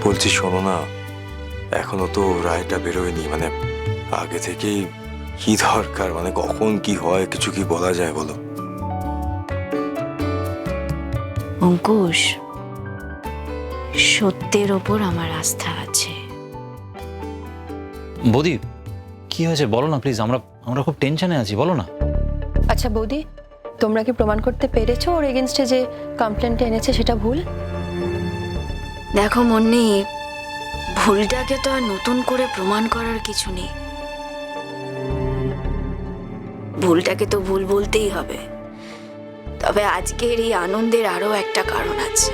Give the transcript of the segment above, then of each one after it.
বলছি শোনো না, এখনো তো রায়টা বেরোয়নি, মানে আগে থেকেই কি দরকার, মানে কখন কি হয় কিছু কি বলা যায় বলো? অঙ্কুশ, সত্যের ওপর আমার আস্থা আছে। বৌদি কি হয়েছে বলো না প্লিজ, আমরা খুব টেনশনে আছি, বলো না। আচ্ছা বৌদি, তোমরা কি প্রমাণ করতে পেরেছো ওর এগেনস্টে যে কমপ্লেনটা এনেছে সেটা ভুল? দেখো মুন্নি, ভুলটাকে তো আর নতুন করে প্রমাণ করার কিছু নেই। ভুলটাকে তো ভুল বলতেই হবে। তবে আজকের এই আনন্দের আরো একটা কারণ আছে।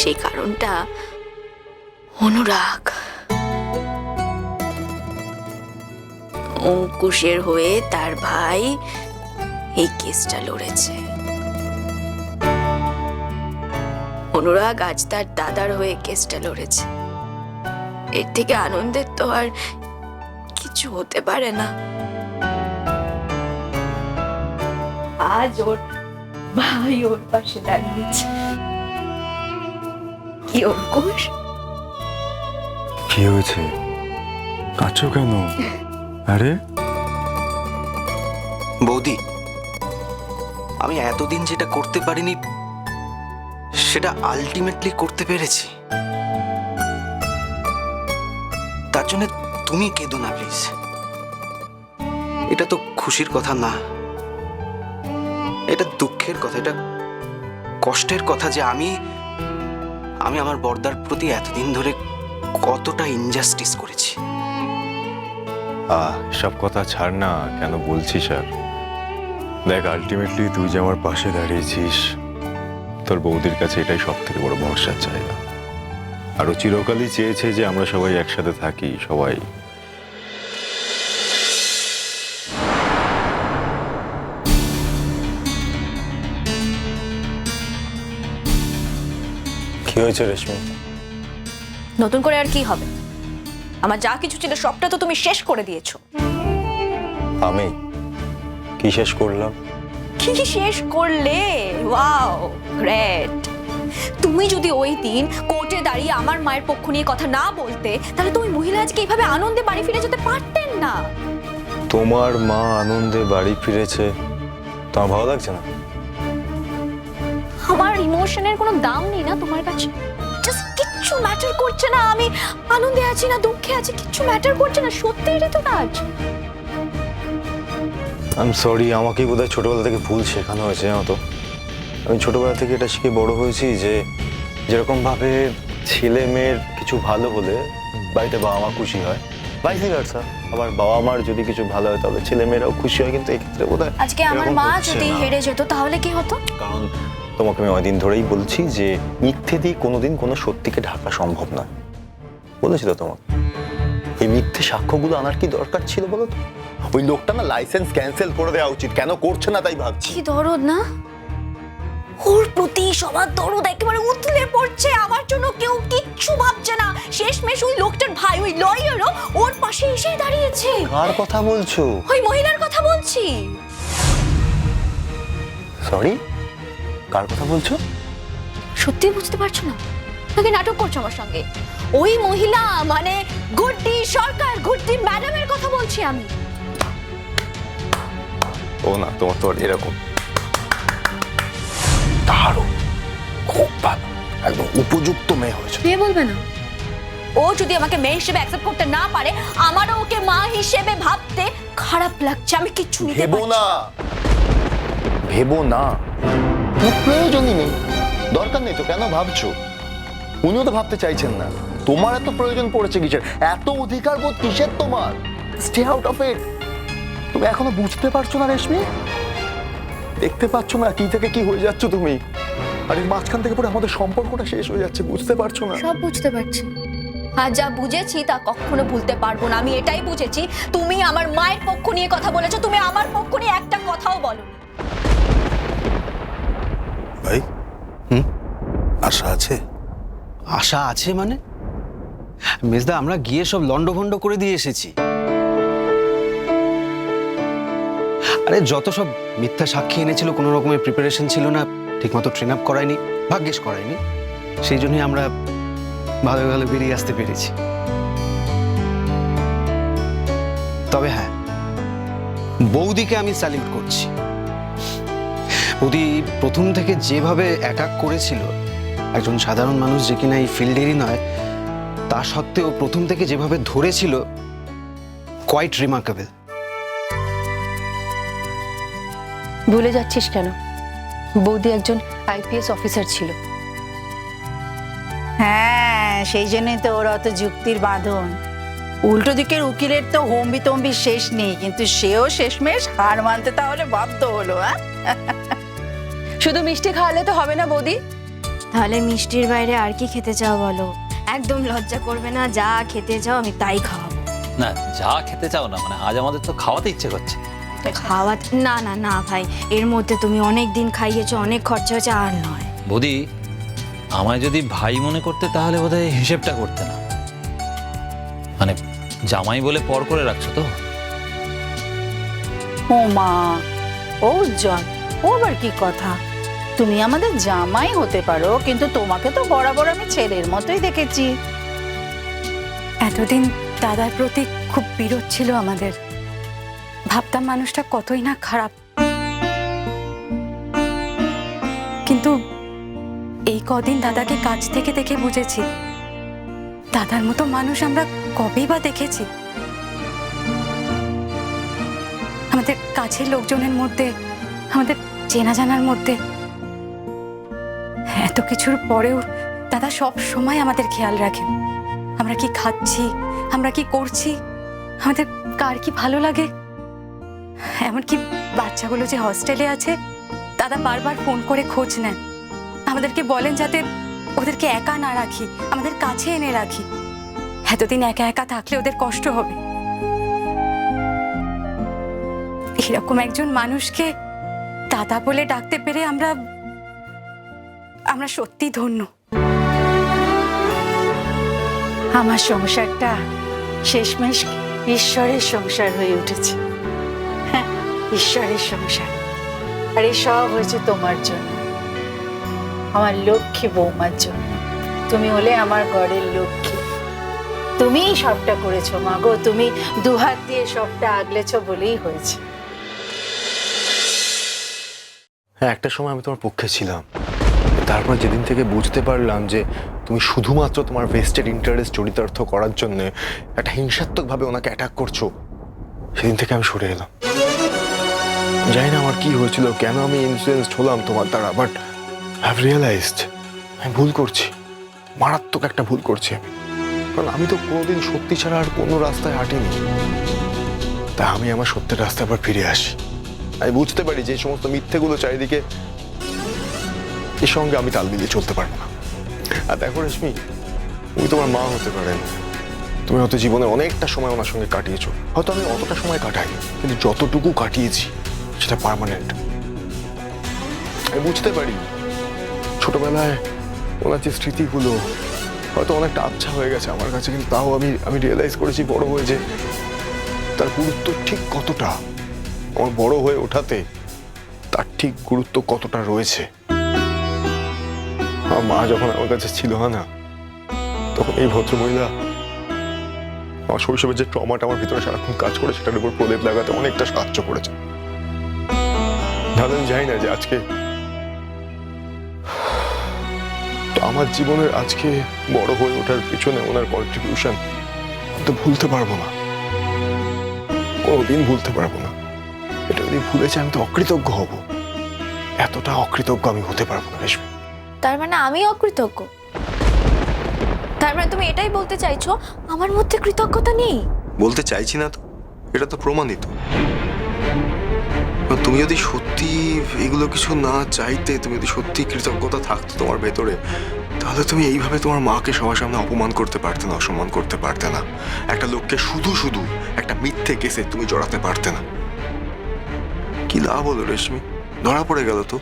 সেই কারণটা অনুরাগ। অঙ্কুশের হয়ে তার ভাই এই কেসটা লড়েছে। অনুরাগ আজ তার দাদার হয়ে কেসটা লড়েছে। এর থেকে আনন্দের তো আর কিছু হতে পারে না। আজ ওর ভাই ওর পাশে দাঁড়িয়েছে। কি অঙ্কুশ? কি হয়েছে, কাঁদছো কেন? আরে বৌদি, আমি এতদিন যেটা করতে পারিনি সেটা আলটিমেটলি করতে পেরেছি। তার জন্য তুমি কেঁদো না প্লিজ। এটা তো খুশির কথা না, এটা দুঃখের কথা, এটা কষ্টের কথা যে আমি আমার বর্দার প্রতি এতদিন ধরে কতটা ইনজাস্টিস করেছি। সব কথা ছাড় না, কেন বলছিস আর? দেখ, আলটিমেটলি তুই যে আমার পাশে দাঁড়িয়েছিস, তোর বৌদির কাছে এটাই সব থেকে বড় ভরসার জায়গা। আরো চিরকালই চেয়েছে যে আমরা সবাই একসাথে থাকি, সবাই। কি হয়েছে রেশমি? নতুন করে আর কি হবে? আমার যা কিছু ছিল সবটা তো তুমি শেষ করে দিয়েছো। আমি কি শেষ করলাম? কি শেষ করলে? Wow, great. তুমি যদি ওই দিন কোর্টে দাঁড়িয়ে আমার মায়ের পক্ষ নিয়ে কথা না বলতে, তাহলে তুমি মহিলা আজকে এইভাবে আনন্দে বাড়ি ফিরে যেতে পারতেন না। তোমার মা আনন্দে বাড়ি ফিরেছে, তোমার ভালো লাগছে না? আমার ইমোশনের কোনো দাম নেই না তোমার কাছে? জাস্ট কিচ্ছু ম্যাটার করছে না আমি আনন্দে আছি না দুঃখে আছি, কিচ্ছু ম্যাটার করছে না। সত্যি এটা তো কাজ। আই এম সরি, আমাকে বোধহয় ছোটবেলা থেকে ভুল শেখানো হয়েছে, জানো তো। আমি ছোটবেলা থেকে এটা শিখে বড় হয়েছি যে যেরকম ভাবে ছেলে মেয়ের কিছু ভালো হলে বাড়িতে বাবা মা খুশি হয়, ভাইস ভার্সা। আবার বাবা মার যদি কিছু ভালো হয় তাহলে ছেলে মেয়েরাও খুশি হয়, কিন্তু এক্ষেত্রে বোধহয় আজকে আমার মা যদি হেরে যেত তাহলে কি হতো? কারণ তোমাকে আমি অনেকদিন ধরেই বলছি যে মিথ্যে দিয়ে কোনোদিন কোনো সত্যিকে ঢাকা সম্ভব নয়, বলেছি তো তোমাকে। এই মিথ্যে সাক্ষ্যগুলো আনার কি দরকার ছিল বলো তো? ওই লোকটা না লাইসেন্স ক্যান্সেল করে দেওয়া উচিত, কেন করছে না তাই ভাবছি। কি দরদ না ওর প্রতি, সবার দরদ একেবারে উতলে পড়ছে। আমার জন্য কেউ কিচ্ছু ভাবছে না। শেষমেশ ওই লোকটার ভাই, ওই লয়ারও ওর পাশে এসে দাঁড়িয়েছে। কার কথা বলছো? ওই মহিলার কথা বলছি। সরি, কার কথা বলছো? সত্যি বুঝতে পারছো না নাকি নাটক করছো আমার সঙ্গে? ওই মহিলা মানে গুড্ডি সরকার, গুড্ডি ম্যাডামের কথা বলছি আমি। ও না, তোমার তো এরকম দারুণ, খুব ভালো, একদম উপযুক্ত মেয়ে হয়েছে। কে বলবে না? ও যদি আমাকে মেয়ে হিসেবে অ্যাকসেপ্ট করতে না পারে, আমারও ওকে মা হিসেবে ভাবতে খারাপ লাগছে। আমি কিচ্ছু নিতে ভেবো পারছি না, ভেবো না, কোনো প্রয়োজনই নেই, দরকার নেই তো। কেন ভাবছো? উনিও তো ভাবতে চাইছেন না। তোমার এত প্রয়োজন পড়েছে কিসের? এত অধিকার বোধ কিসের তোমার? Stay out of it. তুমি এখনো বুঝতে পারছো না রেশমি? দেখতে পাচ্ছ না কি থেকে কি হয়ে যাচ্ছ তুমি? আর এর মাঝখান থেকে পরে আমাদের সম্পর্কটা শেষ হয়ে যাচ্ছে, বুঝতে পারছো না? সব বুঝতে পারছি। আর যা বুঝেছি তা কখনো ভুলতে পারবো না। আমি এটাই বুঝেছি, তুমি আমার মায়ের পক্ষ নিয়ে কথা বলেছো, তুমি আমার পক্ষ নিয়ে একটা কথাও বলো। ভাই, আশা আছে? আশা আছে মানে? মেজদা, আমরা গিয়ে সব লন্ডভন্ড করে দিয়ে এসেছি। আরে যত সব মিথ্যা সাক্ষী এনেছিল, কোনো রকমের প্রিপারেশন ছিল না, ঠিকমতো ট্রেন আপ করায়নি, ভাগ্যেস করায়নি। সেই জন্যই আমরা ভালো ভালো বেরিয়ে আসতে পেরেছি। তবে হ্যাঁ, বৌদিকে আমি স্যালিউট করছি। বৌদি প্রথম থেকে যেভাবে অ্যাটাক করেছিল, একজন সাধারণ মানুষ যে কিনা এই ফিল্ডেরই নয়, তা সত্ত্বেও প্রথম থেকে যেভাবে ধরেছিল, কোয়াইট রিমার্কেবল। ভুলে যাচ্ছিস কেন? বৌদি একজন আইপিএস অফিসার ছিল। হ্যাঁ, সেই জন্যই তো ওর অত যুক্তির বাঁধন। উল্টো দিকের উকিলের তো হম্বি তম্বি শেষ নেই, কিন্তু সেও শেষমেশ হার মানতে তাহলে বাধ্য হলো। হ্যাঁ, শুধু মিষ্টি খাওয়ালে তো হবে না বৌদি। তাহলে মিষ্টির বাইরে আর কি খেতে চাও বলো? একদম লজ্জা করবে না, যা খেতে চাও আমি তাই খাওয়াবো। না, যা খেতে চাও না, মানে আজ আমাদের তো খাওয়াতে ইচ্ছে করছে। খাওয়া না না না ভাই, এর মধ্যে তুমি অনেক দিন খাইয়েছো, অনেক খরচা হয়েছে, আর নয়। বৌদি, আমায় যদি ভাই মনে করতে তাহলে বোধহয় হিসেবটা করতে না। মানে জামাই বলে পর করে রাখছো তো? ও মা, ও উজ্জ্বল, ও আবার কি কথা? তুমি আমাদের জামাই হতে পারো, কিন্তু তোমাকে তো বরাবর আমি ছেলের মতোই দেখেছি। এতদিন দাদার প্রতি খুব বিরোধ ছিল আমাদের। ভাবতাম মানুষটা কতই না খারাপ, কিন্তু এই কদিন দাদাকে কাছ থেকে দেখে বুঝেছি দাদার মতো মানুষ আমরা কবেই বা দেখেছি। আমাদের কাছের লোকজনের মধ্যে, আমাদের চেনা জানার মধ্যে, এত কিছুর পরেও দাদা সব সময় আমাদের খেয়াল রাখেন। আমরা কি খাচ্ছি, আমরা কি করছি, আমাদের কার কি ভালো লাগে। এমনকি বাচ্চাগুলো যে হস্টেলে আছে, দাদা বারবার ফোন করে খোঁজ নেন, আমাদেরকে বলেন যাতে ওদেরকে একা না রাখি, আমাদের কাছে এনে রাখি। এতদিন একা একা থাকলে ওদের কষ্ট হবে। এরকম একজন মানুষকে দাদা বলে ডাকতে পেরে আমরা সত্যি ধন্য। আমার সংসারটা শেষমেশ ঈশ্বরের সংসার হয়ে উঠেছে। হ্যাঁ, ঈশ্বরের সংসার। আর এই সব হয়েছে তোমার জন্য, আমার লক্ষ্মী বৌমার জন্য। তুমি হলে আমার ঘরের লক্ষ্মী, তুমিই সবটা করেছো মা গো। তুমি দুহাত দিয়ে সবটা আগলেছো বলেই হয়েছে। হ্যাঁ, একটা সময় আমি তোমার পক্ষে ছিলাম। তারপর যেদিন থেকে বুঝতে পারলাম যে তুমি শুধুমাত্র তোমার ভেস্টেড ইন্টারেস্ট চরিতার্থ করার জন্য একটা হিংসাত্মকভাবে ওনাকে অ্যাটাক করছো, সেদিন থেকে আমি সরে এলাম। জানি না আমার কি হয়েছিল, কেন আমি ইনফ্লুয়েন্সড হলাম তোমার দ্বারা, বাট আই হ্যাভ রিয়েলাইজড আমি ভুল করছি, মারাত্মক একটা ভুল করছি আমি। কারণ আমি তো কোনোদিন সত্যি ছাড়া আর কোনো রাস্তায় হাঁটিনি। তা আমি আমার সত্যের রাস্তায় আবার ফিরে আসি। আমি বুঝতে পারি যে সমস্ত মিথ্যেগুলো চারিদিকে, এর সঙ্গে আমি তাল মিলিয়ে চলতে পারবো না। আর দেখো রেশমি, উনি তোমার মা হতে পারেন, তুমি হয়তো জীবনে অনেকটা সময় ওনার সঙ্গে কাটিয়েছো, হয়তো আমি অতটা সময় কাটাই, কিন্তু যতটুকু কাটিয়েছি সেটা পার্মানেন্ট। আমি বুঝতে পারি ছোটবেলায় ওনার যে স্মৃতিগুলো হয়তো অনেকটা আবছা হয়ে গেছে আমার কাছে, কিন্তু তাও আমি রিয়েলাইজ করেছি বড় হয়ে যে তার গুরুত্ব ঠিক কতটা, আমার বড় হয়ে ওঠাতে তার ঠিক গুরুত্ব কতটা রয়েছে। আমার মা যখন আমার কাছে ছিল না, তখন এই ভদ্রমহিলা আমার শৈশবের যে ট্রমাটা আমার ভিতরে সারাক্ষণ কাজ করে সেটার উপর প্রলেপ লাগাতে অনেকটা সাহায্য করেছে। আমি জানি না যে আজকে আমার জীবনের আজকে বড় হয়ে ওঠার পিছনে ওনার কন্ট্রিবিউশন তো ভুলতে পারবো না, কোনোদিন ভুলতে পারবো না। এটা যদি ভুলেছে আমি তো অকৃতজ্ঞ হব। এতটা অকৃতজ্ঞ আমি হতে পারবো না রেশমি। তার মানে আমি অকৃতজ্ঞ? তার মানে তুমি এটাই বলতে চাইছো আমার মধ্যে কৃতজ্ঞতা নেই? বলতে চাইছি না তো, এটা তো প্রমাণিত। তুমি যদি সত্যি এগুলো কিছু না চাইতে, তুমি যদি সত্যি কৃতজ্ঞতা থাকতো তোমার ভেতরে, তাহলে তুমি এইভাবে তোমার মাকে সবার সামনে অপমান করতে পারতে না, অসম্মান করতে পারতে না। একটা লোককে শুধু শুধু একটা মিথ্যে কেসে তুমি জড়াতে পারতে না। কি লাভ হলো রেশমি? ধরা পড়ে গেল তো।